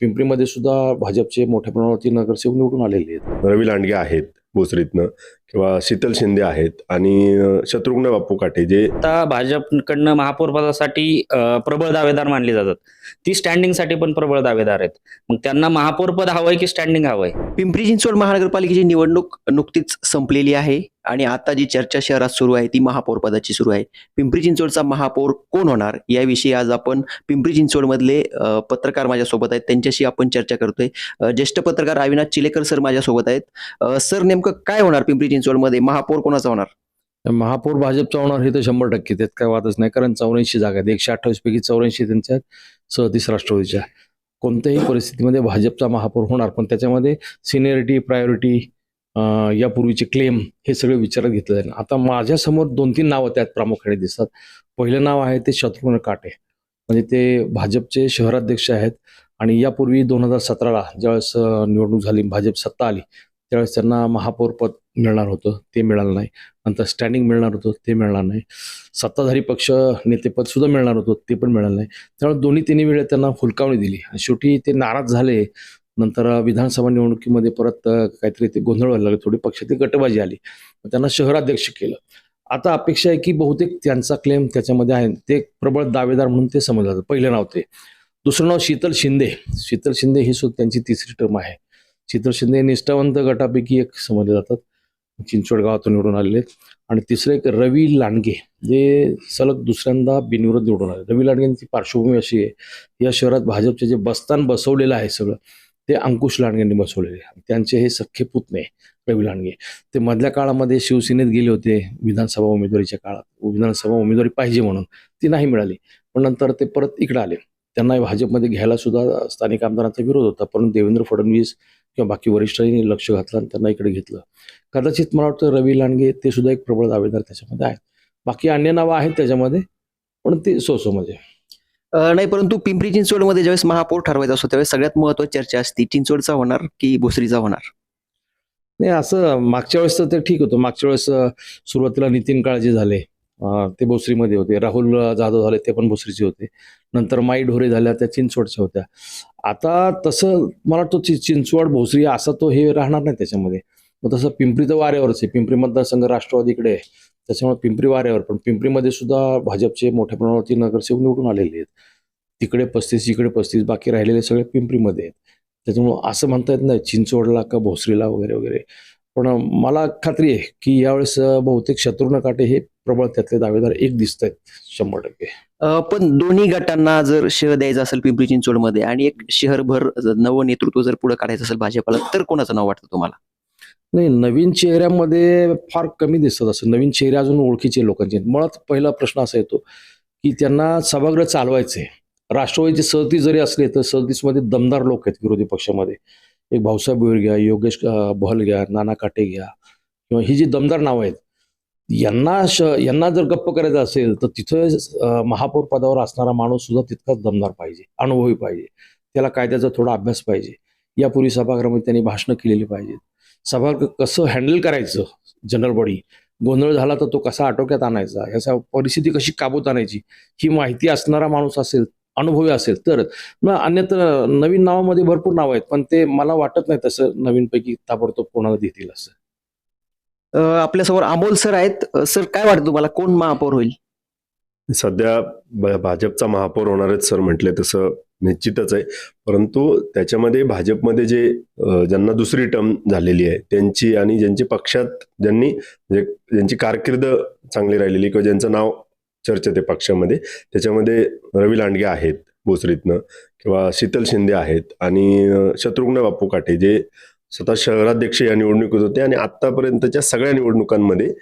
पिंपरीमध्ये सुद्धा भाजपचे मोठ्या प्रमाणावरती नगरसेवक निवडून आलेले आहेत. रवी लांडगे आहेत भोसरीतनं किंवा शीतल शिंदे आहेत आणि शत्रुघ्न बापू काटे जे आता भाजपकडनं महापौर पदासाठी प्रबळ दावेदार मानले जातात. ती स्टँडिंगसाठी पण प्रबळ दावेदार आहेत. मग त्यांना महापौर पद हवंय की स्टँडिंग हवंय? पिंपरी चिंचवड महानगरपालिकेची निवडणूक नुकतीच संपलेली आहे आणि आता जी चर्चा शहरात सुरू आहे ती महापौर पदाची सुरू आहे. पिंपरी चिंचवडचा महापौर कोण होणार याविषयी आज आपण पिंपरी चिंचवडमधले पत्रकार माझ्यासोबत आहेत, त्यांच्याशी आपण चर्चा करतोय. ज्येष्ठ पत्रकार अविनाश चिलेकर सर माझ्यासोबत आहेत. सर, नेमकं काय होणार पिंपरी चिंचवडमध्ये? महापौर कोणाचा होणार? महापौर भाजपचा होणार हे तर 100% त्यात काय वादच नाही. कारण 84 जागा आहेत, 128 पैकी 84 त्यांच्या 37 राष्ट्रवादीच्या. कोणत्याही परिस्थितीमध्ये भाजपचा महापौर होणार, पण त्याच्यामध्ये सिनियरिटी, प्रायोरिटी, यापूर्वीचे क्लेम हे सगळे विचारात घेतले जाईल. आता माझ्यासमोर 2-3 नावं त्यात प्रामुख्याने दिसतात. पहिलं नाव आहे ते शत्रुघ्न काटे, म्हणजे ते भाजपचे शहराध्यक्ष आहेत आणि यापूर्वी 2017ला ज्यावेळेस निवडणूक झाली, भाजप सत्ता आली, त्यावेळेस त्यांना महापौर पद मिळणार होतं, ते मिळालं नाही. नंतर स्टँडिंग मिळणार होतं, ते मिळणार नाही. सत्ताधारी पक्ष नेतेपद सुद्धा मिळणार होतं, ते पण मिळालं नाही. त्यामुळे तिन्ही वेळेस त्यांना हुलकावणी दिली आणि शेवटी ते नाराज झाले. नंतर विधानसभा निवडणुकीमध्ये परत काहीतरी ते गोंधळ व्हायला लागले, थोडी पक्षाची गटबाजी आली, त्यांना शहराध्यक्ष केलं. आता अपेक्षा आहे की बहुतेक त्यांचा क्लेम त्याच्यामध्ये आहे, ते प्रबळ दावेदार म्हणून ते समजलं जातं. पहिलं नाव ते. दुसरं नाव शीतल शिंदे. शीतल शिंदे ही सुद्धा त्यांची 3री टर्म आहे. शीतल शिंदे निष्ठावंत गटापैकी एक समजले जातात, चिंचवड गावातून निवडून आलेले आहेत. आणि तिसरं एक रवी लांडगे, जे सलग दुसऱ्यांदा बिनविरोध निवडून आले. रवी लांडगेंची पार्श्वभूमी अशी आहे, या शहरात भाजपचे जे बस्तान बसवलेलं आहे सगळं ते अंकुश लांडगेंनी बसवलेले आहे. त्यांचे हे सख्खे पुतणे रवी लांडगे, ते मधल्या काळामध्ये शिवसेनेत गेले होते विधानसभा उमेदवारीच्या काळात. विधानसभा उमेदवारी पाहिजे म्हणून ती नाही मिळाली, पण नंतर ते परत इकडे आले. त्यांना भाजपमध्ये घ्यायला सुद्धा स्थानिक आमदारांचा विरोध होता, परंतु देवेंद्र फडणवीस किंवा बाकी वरिष्ठांनी लक्ष घातलं आणि त्यांना इकडे घेतलं. कदाचित मला वाटतं रवी लांडगे ते सुद्धा एक प्रबळ दावेदार त्याच्यामध्ये आहेत. बाकी अन्य नावं आहेत त्याच्यामध्ये, पण ते म्हणजे नाही, परंतु पिंपरी चिंचवडमध्ये ज्यावेळेस महापौर ठरवायचा असतो त्यावेळेस सगळ्यात महत्त्वाची चर्चा असते चिंचवडचा होणार की भोसरीचा होणार. नाही, असं मागच्या वेळेस तर ते ठीक होतं. मागच्या वेळेस सुरुवातीला नितीन काळजे झाले, ते भोसरीमध्ये होते. राहुल जाधव झाले, ते पण भोसरीचे होते. नंतर माई ढोरे झाल्या, त्या चिंचवडच्या होत्या. आता तसं मला वाटतं चिंचवड भोसरी असं तो हे राहणार नाही त्याच्यामध्ये. मग तसं पिंपरी तर वाऱ्यावरच आहे. पिंपरी मतदारसंघ राष्ट्रवादीकडे आहे, त्याच्यामुळे पिंपरी वाऱ्यावर. पण पिंपरीमध्ये सुद्धा भाजपचे मोठ्या प्रमाणावरती नगरसेवक निवडून आलेले आहेत. तिकडे 35, इकडे 35, बाकी राहिलेले सगळे पिंपरीमध्ये आहेत. त्याच्यामुळं असं म्हणता येत नाही चिंचवडला का भोसरीला वगैरे वगैरे. पण मला खात्री आहे की यावेळेस बहुतेक शत्रुघ्न काटे हे प्रबळ त्यातले दावेदार एक दिसत आहेत 100%. पण दोन्ही गटांना जर शह द्यायचं असेल पिंपरी चिंचवडमध्ये आणि एक शहरभर नवं नेतृत्व जर पुढे काढायचं असेल भाजपला, तर कोणाचं नाव वाटतं तुम्हाला? नाही, नवीन चेहऱ्यामध्ये फार कमी दिसत असं. नवीन चेहरे अजून ओळखीचे लोकांचे. मुळात पहिला प्रश्न असा येतो की त्यांना सभागृह चालवायचे. राष्ट्रवादीचे 37 जरी असले तर 37 मध्ये दमदार लोक आहेत विरोधी पक्षामध्ये. एक भाऊसाहेब भोईर घ्या, योगेश बहल घ्या, नाना काटे घ्या, किंवा ही जी दमदार नावं आहेत, यांना जर गप्प करायचं असेल तर तिथं महापौर पदावर असणारा माणूस सुद्धा तितकाच दमदार पाहिजे, अनुभवी पाहिजे. त्याला कायद्याचा थोडा अभ्यास पाहिजे. यापूर्वी सभागृहामध्ये त्यांनी भाषणं केलेली पाहिजेत. सभागृह कसं हँडल करायचं, जनरल बॉडी गोंधळ झाला तर तो कसा आटोक्यात आणायचा, याचा परिस्थिती कशी काबूत आणायची, ही माहिती असणारा माणूस असेल, अनुभवी असेल तर. मग अन्यथा नवीन नावामध्ये भरपूर नावं आहेत, पण ते मला वाटत नाही तसं नवीनपैकी ताबडतोब कोणाला देतील असं. आपल्यासमोर अमोल सर आहेत. सर, काय वाटतं तुम्हाला कोण महापौर होईल? सध्या भाजपचा महापौर होणार आहेत सर म्हटले तसं निश्चितच आहे. परंतु त्याच्यामध्ये भाजपमध्ये जे ज्यांना 2री टर्म झालेली आहे त्यांची आणि ज्यांची पक्षात ज्यांची कारकीर्द चांगली राहिलेली किंवा ज्यांचं नाव चर्चेत आहे पक्षामध्ये, त्याच्यामध्ये रवी लांडगे आहेत भोसरीतनं किंवा शीतल शिंदे आहेत आणि शत्रुघ्न बापू काटे जे स्वतः शहराध्यक्ष या निवडणुकीत होते आणि आतापर्यंतच्या सगळ्या निवडणुकांमध्ये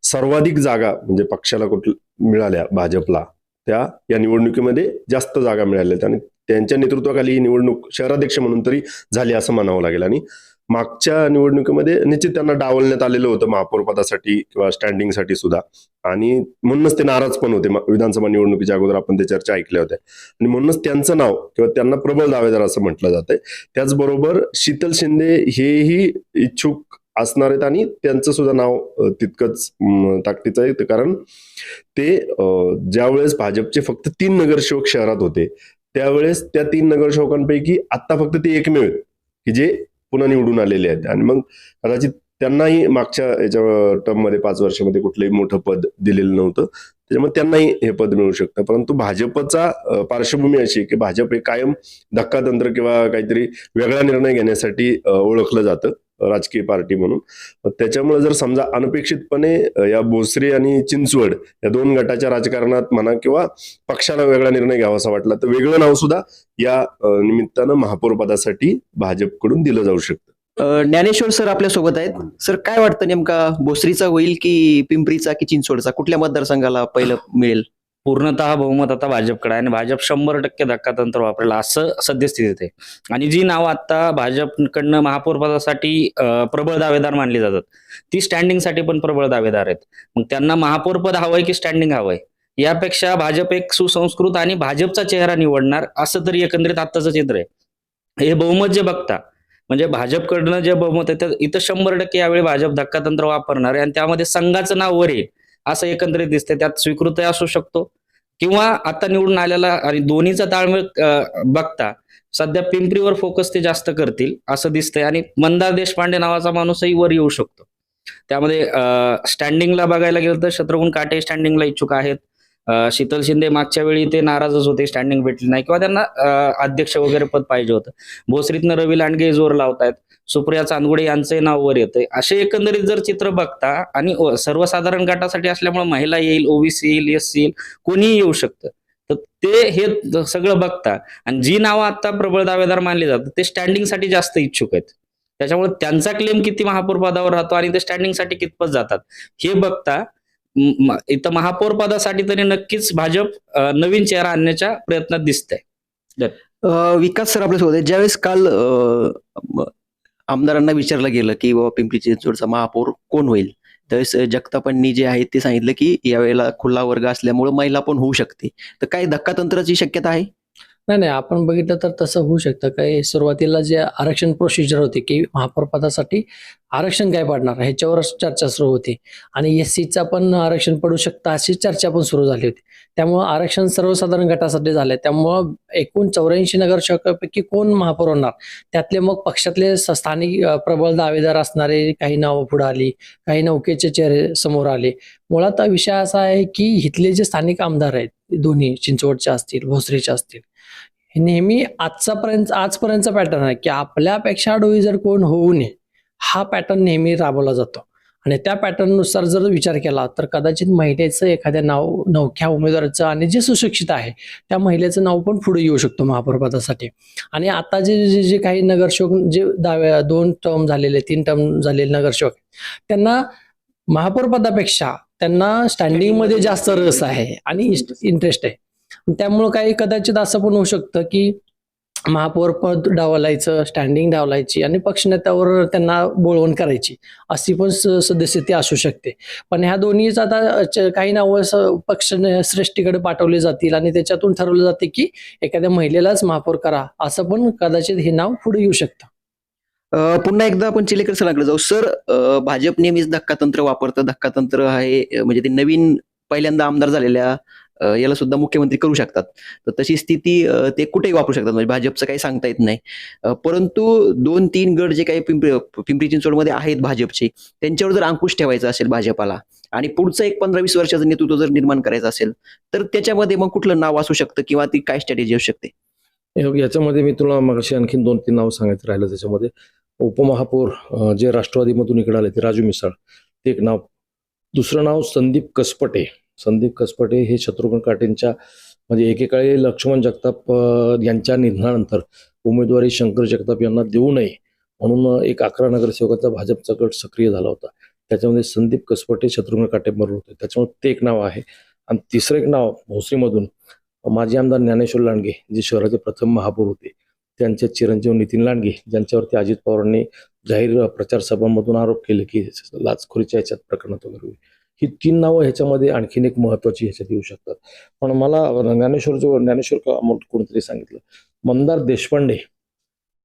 सर्वाधिक जागा म्हणजे पक्षाला मिळाल्या भाजपला, त्या या निवडणुकीमध्ये जास्त जागा मिळाल्या आणि त्यांच्या नेतृत्वाखाली ही निवडणूक शहराध्यक्ष म्हणून तरी झाली असं म्हणावं लागेल. आणि मागच्या निवडणुकीमध्ये निश्चित त्यांना डावलण्यात आलेलं होतं महापौर पदासाठी किंवा स्टँडिंगसाठी सुद्धा, आणि म्हणूनच ते नाराज पण होते. विधानसभा निवडणुकीच्या अगोदर आपण ते चर्चा ऐकल्या होत्या आणि म्हणूनच त्यांचं नाव किंवा त्यांना प्रबळ दावेदार असं म्हटलं जातंय. त्याचबरोबर शीतल शिंदे हेही इच्छुक असणार आहेत आणि त्यांचं सुद्धा नाव तितकंच ताकदीचं आहे, कारण ते ज्यावेळेस भाजपचे फक्त 3 नगरसेवक शहरात होते त्यावेळेस त्या 3 नगरसेवकांपैकी आता फक्त ते एकमेव आहेत की जे पुन्हा निवडून आलेले आहेत. आणि मग कदाचित त्यांनाही मागच्या याच्या टर्ममध्ये 5 वर्षामध्ये कुठलंही मोठं पद दिलेलं नव्हतं, त्याच्यामुळे त्यांनाही हे पद मिळू शकतं. परंतु भाजपचा पार्श्वभूमी अशी की भाजप हे कायम धक्कातंत्र किंवा काहीतरी वेगळा निर्णय घेण्यासाठी ओळखलं जातं राजकीय पार्टी म्हणून. त्याच्यामुळे जर समजा अनपेक्षितपणे या भोसरी आणि चिंचवड या 2 गटाच्या राजकारणात म्हणा किंवा पक्षाला वेगळा निर्णय घ्यावासा वाटला तर वेगळं नाव सुद्धा या निमित्तानं महापौर पदासाठी भाजपकडून दिलं जाऊ शकतं. ज्ञानेश्वर सर आपल्या सोबत आहेत. सर, काय वाटतं नेमका भोसरीचा होईल की पिंपरीचा की चिंचवडचा, कुठल्या मतदारसंघाला पहिलं मिळेल? पूर्णतः बहुमत आता भाजपकडे आहे आणि भाजप 100% धक्कातंत्र वापरेल असं सद्यस्थितीत आहे. आणि जी नावं आता भाजपकडनं महापौर पदासाठी प्रबळ दावेदार मानली जातात ती स्टँडिंगसाठी पण प्रबळ दावेदार आहेत. मग त्यांना महापौर पद हवंय की स्टँडिंग हवंय यापेक्षा भाजप एक सुसंस्कृत आणि भाजपचा चेहरा निवडणार असं तरी एकंदरीत आत्ताचं चित्र आहे. हे बहुमत जे बघता म्हणजे भाजपकडनं जे बहुमत आहे इथं 100% यावेळी भाजप धक्कातंत्र वापरणार आहे आणि त्यामध्ये संघाचं नाव वर येईल असं एकंदरीत दिसतंय. त्यात स्वीकृतही असू शकतो किंवा आता निवडून आलेला आणि दोन्हीचा ताळमेळ बघता सध्या पिंपरीवर फोकस ते जास्त करतील असं दिसतंय आणि मंदार देशपांडे नावाचा माणूसही वर येऊ शकतो. त्यामध्ये स्टँडिंगला बघायला गेलं तर शत्रुघ्न काटे स्टँडिंगला इच्छुक आहेत. शीतल शिंदे मागच्या वेळी ते नाराजच होते, स्टँडिंग भेटली नाही किंवा त्यांना अध्यक्ष वगैरे पद पाहिजे होतं. भोसरीतनं रवी लांडगे जोर लावतायत, सुप्रिया चांदगुडे यांचंही नाव वर येतंय. असे एकंदरीत जर चित्र बघता आणि सर्वसाधारण गटासाठी असल्यामुळे महिला येईल, ओबीसी येईल, एससी येईल, कोणीही येऊ शकतं. तर ते हे सगळं बघता आणि जी नावं आता प्रबळ दावेदार मानली जातात ते स्टँडिंगसाठी जास्त इच्छुक आहेत. त्याच्यामुळे त्यांचा क्लेम किती महापौर पदावर राहतो आणि ते स्टँडिंगसाठी कितपत जातात हे बघता इथं महापौर पदासाठी तरी नक्कीच भाजप नवीन चेहरा आणण्याच्या प्रयत्नात दिसतंय. विकास सर आपल्या सोबत आहेत. ज्यावेळेस काल आमदारांना विचारलं गेलं की बाबा पिंपरी चिंचवडचा महापौर कोण होईल, त्यावेळेस जगतापांनी जे आहे ते सांगितलं की यावेळेला खुला वर्ग असल्यामुळे महिला पण होऊ शकते. तर काही धक्कातंत्राची शक्यता आहे? नाही, आपण बघितलं तर तसं होऊ शकतं. काही सुरुवातीला जे आरक्षण प्रोसिजर होती की महापौर पदासाठी आरक्षण काय पडणार ह्याच्यावरच चर्चा सुरू होती आणि एससीचा पण आरक्षण पडू शकतं अशी चर्चा पण सुरू झाली होती. त्यामुळं आरक्षण सर्वसाधारण गटासाठी झालंय. त्यामुळं एकूण 84 नगरसेवकांपैकी कोण महापौर होणार त्यातले मग पक्षातले स्थानिक प्रबळ दावेदार असणारे काही नावं पुढे आली, काही नौकेचे चेहरे समोर आले. मुळात विषय असा आहे की इथले जे स्थानिक आमदार आहेत दोन्ही चिंचवडचे असतील, भोसरीचे असतील, हे नेहमी आजपर्यंतचा पॅटर्न आहे की आपल्यापेक्षा डोई जर कोण होऊ नये हा पॅटर्न नेहमी राबवला जातो. आणि त्या पॅटर्ननुसार जर विचार केला तर कदाचित महिलेचं एखाद्या नवख्या उमेदवाराचं आणि जे सुशिक्षित आहे त्या महिलेचं नाव पण पुढे येऊ शकतो महापौर पदासाठी. आणि आता जे काही नगरसेवक जे 2 टर्म झालेले 3 टर्म झालेले नगरसेवक त्यांना महापौर पदापेक्षा त्यांना स्टँडिंग मध्ये जास्त रस आहे आणि इंटरेस्ट आहे. त्यामुळं काही कदाचित असं पण होऊ शकतं की महापौर पद डावलायचं, स्टँडिंग डावलायची आणि पक्षनेत्यावर त्यांना बोलवण करायची अशी पण सदस्यती असू शकते. पण ह्या दोन्हीच आता काही नावं पक्ष श्रेष्ठीकडे पाठवले जातील आणि त्याच्यातून ठरवलं जाते की एखाद्या महिलेलाच महापौर करा असं पण कदाचित हे नाव पुढे येऊ शकतं. पुन्हा एकदा आपण चिलेकर सरांकडे जाऊ. सर, भाजप नेहमीच धक्कातंत्र वापरतं. धक्कातंत्र आहे म्हणजे ते नवीन पहिल्यांदा आमदार झालेल्या याला सुद्धा मुख्यमंत्री करू शकतात. तर तशी स्थिती ते कुठेही वापरू शकतात, म्हणजे भाजपचं काही सांगता येत नाही. परंतु 2-3 गट जे काही पिंपरी चिंचवडमध्ये आहेत भाजपचे, त्यांच्यावर जर अंकुश ठेवायचा असेल भाजपाला आणि पुढचं एक 15-20 वर्षाचं नेतृत्व जर निर्माण करायचं असेल तर त्याच्यामध्ये मग कुठलं नाव असू शकतं किंवा ती काय स्ट्रॅटेजी असू शकते? याच्यामध्ये मी तुला मगाशी आणखीन 2-3 नाव सांगायचं राहिलं. त्याच्यामध्ये उपमहापौर जे राष्ट्रवादीमधून इकडे आले ते राजू मिसाळ ते एक नाव. दुसरं नाव संदीप कसपटे हे शत्रुघ्न काटेंच्या म्हणजे एकेकाळी लक्ष्मण जगताप यांच्या निधनानंतर उमेदवारी शंकर जगताप यांना देऊ नये म्हणून एक 11 नगरसेवकांचा भाजपचा गट सक्रिय झाला होता. त्याच्यामध्ये संदीप कसपटे शत्रुघ्न काटे बरोबर होते, त्याच्यामुळे ते एक नाव आहे. आणि तिसरं एक नाव भोसरीमधून माजी आमदार ज्ञानेश्वर लांडगे जे शहराचे प्रथम महापौर होते, त्यांचे चिरंजीव नितीन लांडगे ज्यांच्यावरती अजित पवारांनी जाहीर प्रचार सभांमधून आरोप केले की लाचखोरीच्या याच्यात प्रकरणात वगैरे. ही 3 नावं ह्याच्यामध्ये आणखीन एक महत्वाची ह्याच्यात येऊ शकतात. पण मला ज्ञानेश्वर कोणतरी सांगितलं मंदार देशपांडे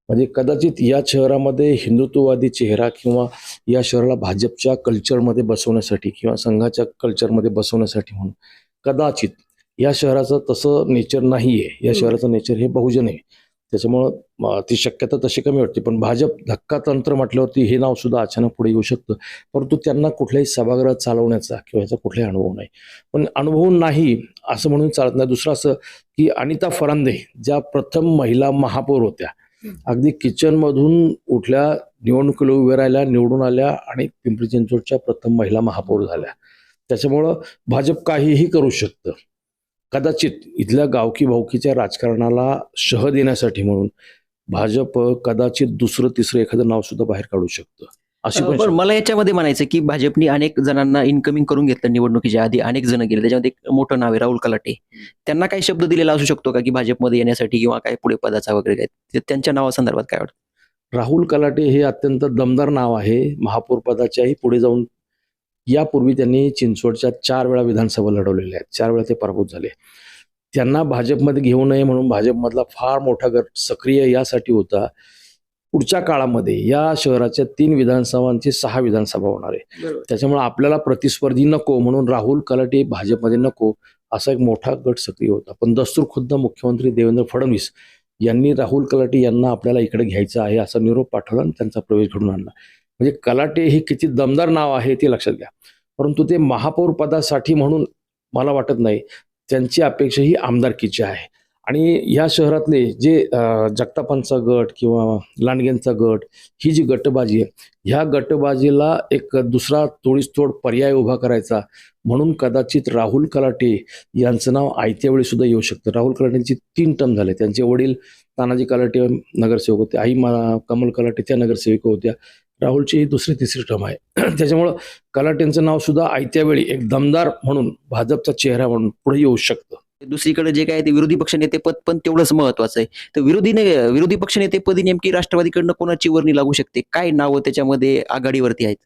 म्हणजे कदाचित या शहरामध्ये हिंदुत्ववादी चेहरा किंवा या शहराला भाजपच्या कल्चरमध्ये बसवण्यासाठी किंवा संघाच्या कल्चरमध्ये बसवण्यासाठी म्हणून कदाचित या शहराचं तसं नेचर नाही आहे. या शहराचं नेचर हे बहुजन आहे. त्याच्यामुळं ती शक्यता तशी कमी वाटते. पण भाजप धक्कातंत्र म्हटल्यावरती हे नाव सुद्धा अचानक पुढे येऊ शकतं. परंतु त्यांना कुठल्याही सभागृह चालवण्याचा किंवा याचा कुठलाही अनुभव नाही. पण अनुभव नाही असं म्हणून चालत नाही. दुसरं असं की अनिता फरांदे ज्या प्रथम महिला महापौर होत्या, अगदी किचनमधून उठल्या, निवडणुकीला उभे राहिल्या, निवडून आल्या आणि पिंपरी चिंचवडच्या प्रथम महिला महापौर झाल्या. त्याच्यामुळं भाजप काहीही करू शकतं. कदाचित इथल्या गावकी भावकीच्या राजकारणाला शह देण्यासाठी म्हणून भाजप कदाचित दुसरं तिसरं एखादं नाव सुद्धा बाहेर काढू शकतं. अशी पण पण मला याच्यामध्ये म्हणायचं की भाजपने अनेक जणांना इन्कमिंग करून घेतलं निवडणुकीच्या आधी, अनेक जण गेले. त्याच्यामध्ये एक मोठं नाव आहे राहुल कलाटे. त्यांना काही शब्द दिलेला असू शकतो का की भाजपमध्ये येण्यासाठी किंवा काय पुढे पदाचा वगैरे काय, त्यांच्या नावासंदर्भात काय वाटतं? राहुल कलाटे हे अत्यंत दमदार नाव आहे. महापौर पदाच्याही पुढे जाऊन यापूर्वी त्यांनी चिंचवडच्या 4 वेळा विधानसभा लढवलेल्या आहेत. 4 वेळा ते पराभूत झाले. त्यांना भाजपमध्ये घेऊ नये म्हणून भाजपमधला फार मोठा गट सक्रिय यासाठी होता. पुढच्या काळामध्ये या शहराच्या 3 विधानसभांची 6 विधानसभा होणार आहे. त्याच्यामुळे आपल्याला प्रतिस्पर्धी नको म्हणून राहुल कलाटे भाजपमध्ये नको असा एक मोठा गट सक्रिय होता. पण दस्तूर खुद्द मुख्यमंत्री देवेंद्र फडणवीस यांनी राहुल कलाटे यांना आपल्याला इकडे घ्यायचं आहे असा निरोप पाठवला आणि त्यांचा प्रवेश घडून आणला. म्हणजे कलाटे हे किती दमदार नाव आहे ते लक्षात घ्या. परंतु ते महापौर पदासाठी म्हणून मला वाटत नाही. त्यांची अपेक्षा ही आमदारकीची आहे. आणि या शहरातले जे जगतापांचा गट किंवा लांडगेंचा गट, ही जी गटबाजी आहे, ह्या गटबाजीला एक दुसरा तोडीसतोड पर्याय उभा करायचा म्हणून कदाचित राहुल कलाटे यांचं नाव आयत्या वेळी सुद्धा येऊ शकतं. राहुल कलाटेंची 3 टर्म झाले. त्यांचे वडील तानाजी कलाटे नगरसेवक होते, आई कमल कलाटे त्या नगरसेविका होत्या. राहुलची ही दुसरी तिसरी टर्म आहे. त्याच्यामुळं कलाटेंचं नाव सुद्धा आयत्या वेळी एक दमदार म्हणून भाजपचा चेहरा म्हणून पुढे येऊ शकतं. दुसरीकडे जे काय ते विरोधी पक्षनेते पद पण तेवढंच महत्वाचं आहे. तर विरोधी पक्षनेतेपदी नेमकी राष्ट्रवादीकडनं कोणाची वर्णी लागू शकते? काय नावं त्याच्यामध्ये आघाडीवरती आहेत?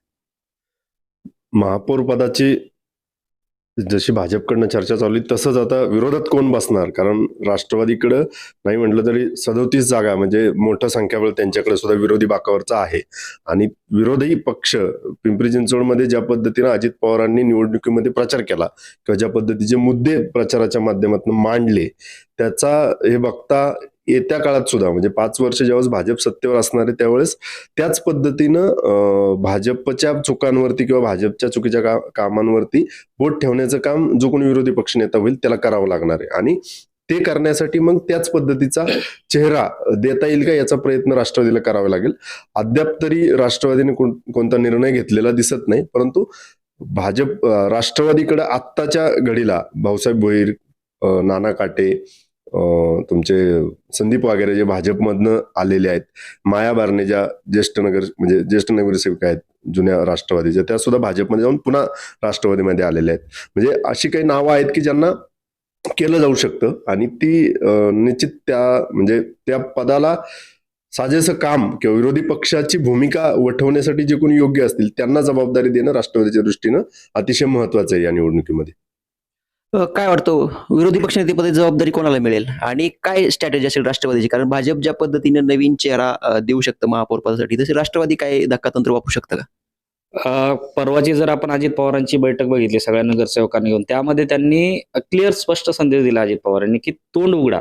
महापौर पदाची जशी भाजपकडनं चर्चा चालू आहे तसंच आता विरोधात कोण बसणार, कारण राष्ट्रवादीकडं नाही म्हटलं तरी 37 जागा म्हणजे मोठं संख्याबळ त्यांच्याकडे सुद्धा विरोधी बाकावरचा आहे. आणि विरोधी पक्ष पिंपरी चिंचवडमध्ये ज्या पद्धतीनं अजित पवारांनी निवडणुकीमध्ये प्रचार केला किंवा ज्या पद्धतीचे मुद्दे प्रचाराच्या माध्यमातून मांडले, त्याचा हे बघता येत्या काळात सुद्धा म्हणजे 5 वर्ष ज्यावेळेस भाजप सत्तेवर असणार आहे त्यावेळेस त्याच पद्धतीनं भाजपच्या चुकांवरती किंवा भाजपच्या चुकीच्या कामांवरती बोट ठेवण्याचं काम जो कोणी विरोधी पक्षनेता होईल त्याला करावं लागणार आहे. आणि ते करण्यासाठी मग त्याच पद्धतीचा चेहरा देता येईल का याचा प्रयत्न राष्ट्रवादीला करावा लागेल. अद्याप तरी राष्ट्रवादीने कोणता निर्णय घेतलेला दिसत नाही. परंतु राष्ट्रवादीकडे आत्ताच्या घडीला भाऊसाहेब भोईर, नाना काटे, तुमचे संदीप वगैरे जे भाजपमधनं आलेले आहेत, माया बारणे ज्या ज्येष्ठ नगरसेविका आहेत जुन्या राष्ट्रवादीच्या, त्या सुद्धा भाजपमध्ये जाऊन पुन्हा राष्ट्रवादीमध्ये आलेल्या आहेत. म्हणजे अशी काही नावं आहेत की ज्यांना केलं जाऊ शकतं आणि ती निश्चित त्या पदाला साजेसं काम किंवा विरोधी पक्षाची भूमिका वठवण्यासाठी जे कोणी योग्य असतील त्यांना जबाबदारी देणं राष्ट्रवादीच्या दृष्टीनं अतिशय महत्वाचं आहे या निवडणुकीमध्ये. काय वाटतं विरोधी पक्षनेतेपदी जबाबदारी कोणाला मिळेल आणि काय स्ट्रॅटेजी असेल राष्ट्रवादीची? कारण भाजप ज्या पद्धतीने नवीन चेहरा देऊ शकतं महापौर पदासाठी, तसे राष्ट्रवादी काय धक्कातंत्र वापरू शकतं का? परवाची जर आपण अजित पवारांची बैठक बघितली सगळ्या नगरसेवकांनी घेऊन, त्यामध्ये त्यांनी क्लिअर स्पष्ट संदेश दिला अजित पवारांनी की तोंड उघडा.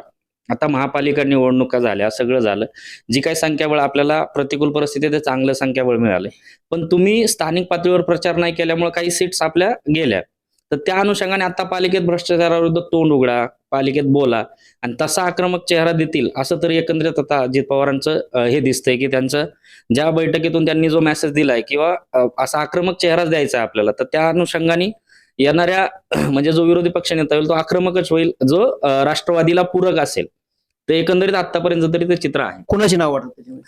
आता महापालिका निवडणुका झाल्या, सगळं झालं, जी काही संख्याबळ आपल्याला प्रतिकूल परिस्थितीत चांगलं संख्याबळ मिळाले, पण तुम्ही स्थानिक पातळीवर प्रचार नाही केल्यामुळे काही सीट्स आपल्या गेल्या. तर त्या अनुषंगाने आता पालिकेत भ्रष्टाचाराविरुद्ध तोंड उघडा, पालिकेत बोला आणि तसा आक्रमक चेहरा देतील असं तरी एकंदरीत आता अजित पवारांचं हे दिसतंय की त्यांचं ज्या बैठकीतून त्यांनी जो मेसेज दिलाय किंवा असा आक्रमक चेहराच द्यायचा आहे आपल्याला, तर त्या अनुषंगाने येणाऱ्या म्हणजे जो विरोधी पक्षनेता होईल तो आक्रमकच होईल, जो राष्ट्रवादीला पूरक असेल. तर एकंदरीत आतापर्यंत तरी ते चित्र आहे. कोणाची नाव वाटतं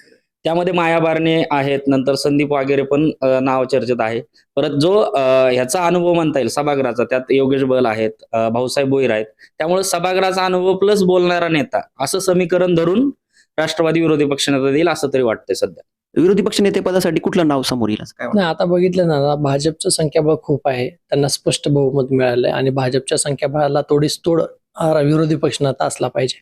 त्यामध्ये माया बारणे आहेत, नंतर संदीप वगैरे पण नाव चर्चेत आहे. परत जो ह्याचा अनुभव म्हणता येईल सभागृहाचा, त्यात योगेश बल आहेत, भाऊसाहेब भोईर आहेत. त्यामुळे सभागृहाचा अनुभव प्लस बोलणारा नेता असं समीकरण धरून राष्ट्रवादी विरोधी पक्षनेता देईल असं तरी वाटतंय सध्या. विरोधी पक्षनेतेपदासाठी कुठलं नाव समोर येईल काय वाटतं? नाही, आता बघितलं ना, भाजपचं संख्याबळ खूप आहे, त्यांना स्पष्ट बहुमत मिळालंय आणि भाजपच्या संख्याबळाला तोडीस तोड विरोधी पक्षनेता असला पाहिजे.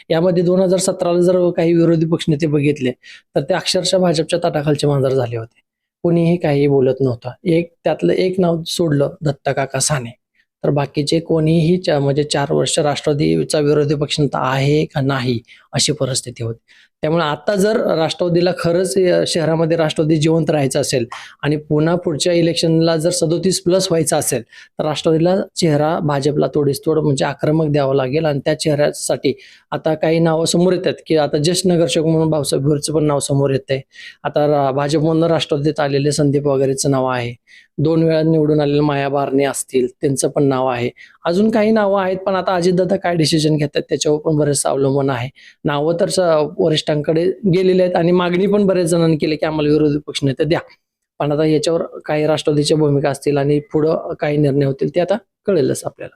यामध्ये 2017ला जर काही विरोधी पक्षनेते बघितले तर ते अक्षरशः भाजपच्या ताटाखालचे मांजर झाले होते. कोणीही काही बोलत नव्हतं. त्यातलं एक नाव सोडलं, दत्ता काका साने, तर बाकीचे कोणीही म्हणजे 4 वर्ष राष्ट्रवादीचा विरोधी पक्षनेता आहे का नाही अशी परिस्थिती होती. त्यामुळे आता जर राष्ट्रवादीला खरंच शहरामध्ये राष्ट्रवादी जिवंत राहायचं असेल आणि पुन्हा पुढच्या इलेक्शनला जर 37+ व्हायचं असेल तर राष्ट्रवादीला चेहरा भाजपला तोडीसतोड म्हणजे आक्रमक द्यावं लागेल. आणि त्या चेहऱ्यासाठी आता काही नावं समोर येतात की आता ज्येष्ठ नगरसेवक म्हणून भाऊसाहेब भुरेचं पण नाव समोर येतंय. आता भाजपमधून राष्ट्रवादीत आलेले संदीप वगैरेचं नाव आहे. 2 वेळा निवडून आलेले माया बारणे असतील त्यांचं पण नाव आहे. अजून काही नावं आहेत, पण आता अजितदादा काय डिसिजन घेतात त्याच्यावर पण बरेच अवलंबून आहे. नावं तर वरिष्ठांकडे गेलेले आहेत आणि मागणी पण बरेच जणांनी केली की आम्हाला विरोधी पक्षनेते द्या. पण आता याच्यावर काही राष्ट्रवादीच्या भूमिका असतील आणि पुढं काही निर्णय होतील ते आता कळेलच आपल्याला.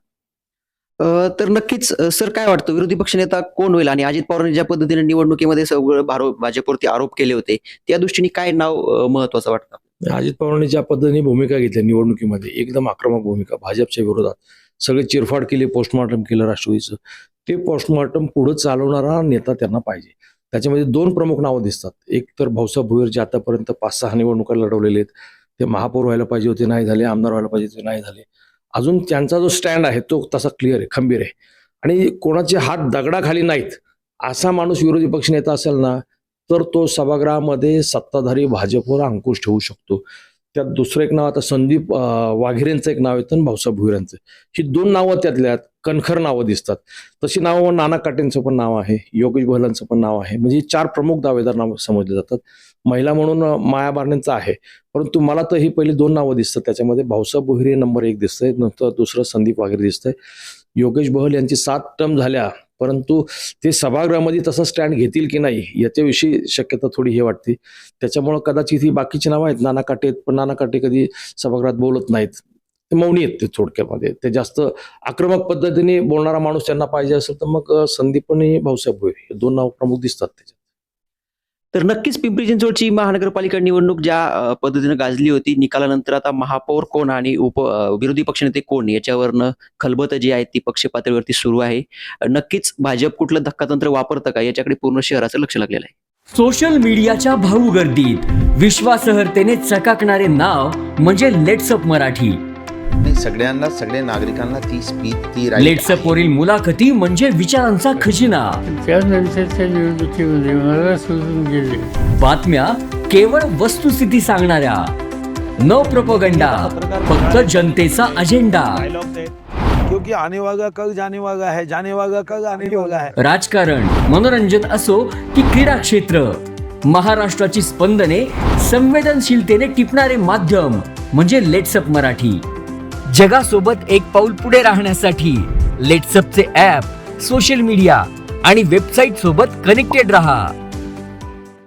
तर नक्कीच सर काय वाटतं विरोधी पक्षनेता कोण होईल आणि अजित पवारांनी ज्या पद्धतीने निवडणुकीमध्ये सगळं भाजपवरती आरोप केले होते त्या दृष्टीने काय नाव महत्वाचं वाटतं? अजित पवारांनी ज्या पद्धतीने भूमिका घेतल्या निवडणुकीमध्ये एकदम आक्रमक भूमिका भाजपच्या विरोधात, सगळे चिरफाड केली, पोस्टमॉर्टम केलं राष्ट्रवादीचं. ते पोस्टमॉर्टम पुढे चालवणारा नेता त्यांना पाहिजे. त्याच्यामध्ये 2 प्रमुख नावं दिसतात. एक तर भाऊसाहेब भुयर जे आतापर्यंत 5-6 निवडणुका लढवलेले आहेत, ते महापौर व्हायला पाहिजे होते, नाही झाले. आमदार व्हायला पाहिजे होते, नाही झाले. अजून त्यांचा जो स्टँड आहे तो तसा क्लिअर आहे, खंबीर आहे आणि कोणाचे हात दगडाखाली नाहीत असा माणूस विरोधी पक्षनेता असेल ना तर तो सभागृहामध्ये सत्ताधारी भाजपवर अंकुश ठेवू शकतो. त्यात दुसरं एक नाव आता संदीप वाघेरेंचं एक नाव येतं आणि भाऊसाहेब भुईरांचं. ही 2 नावं त्यातल्यात कणखर नावं दिसतात. तशी नावं नाना काटेंचं पण नाव आहे, योगेश बहलांचं पण नाव आहे. म्हणजे 4 प्रमुख दावेदार नाव समजले जातात. महिला म्हणून माया बारणेंचं आहे, परंतु मला तर ही पहिली 2 नावं दिसतात. त्याच्यामध्ये भाऊसाहेब भुईरे नंबर 1 दिसतंय, नंतर दुसरं संदीप वाघेरे दिसतंय. योगेश बहल यांची 7 टर्म झाल्या, परंतु ते सभागृहामध्ये तसं स्टँड घेतील की नाही याच्याविषयी शक्यता थोडी हे वाटते. त्याच्यामुळं कदाचित ही बाकीची नावं आहेत, नाना काटे आहेत, पण नाना काटे कधी सभागृहात बोलत नाहीत, ते मौनी आहेत. ते थोडक्यामध्ये ते जास्त आक्रमक पद्धतीने बोलणारा माणूस त्यांना पाहिजे असेल तर मग संदीप आणि भाऊसाहेब भुईरे हे 2 नाव प्रमुख दिसतात त्याच्यात. तर नक्कीच पिंपरी चिंचवडची महानगरपालिका निवडणूक ज्या पद्धतीने गाजली होती निकालानंतर आता महापौर कोण आणि विरोधी पक्षनेते कोण याच्यावरनं खलबतं जी आहेत ती पक्ष पातळीवरती सुरू आहे. नक्कीच भाजप कुठलं धक्कातंत्र वापरतं का याच्याकडे पूर्ण शहराचं लक्ष लागलेलं आहे. सोशल मीडियाच्या भाऊ गर्दीत विश्वासार्हतेने चकाकणारे नाव म्हणजे लेट्सअप मराठी. सगळ्यांना, सगळ्या नागरिकांना ती स्पीच, ती right लेट्सअप वरील मुलाखती म्हणजे विचारांचा खजिना. त्यानंतरच्या निवडणुकीमध्ये मला सोडून गेले. बातम्या केवळ वस्तुस्थिती सांगणाऱ्या, न प्रोपगंडा, फक्त जनतेचा अजेंडा. क्योंकि आने वाला कल जाने वाला है, जाने वाला कल आने वाला है. राजकारण, मनोरंजन असो की क्रीडा क्षेत्र, महाराष्ट्राची स्पंदने संवेदनशीलतेने टिपणारे माध्यम म्हणजे लेट्सअप मराठी. जगासोबत एक पाऊल पुढे राहण्यासाठी लेट्सअपचे ॲप, सोशल मीडिया आणि वेबसाईट सोबत कनेक्टेड रहा.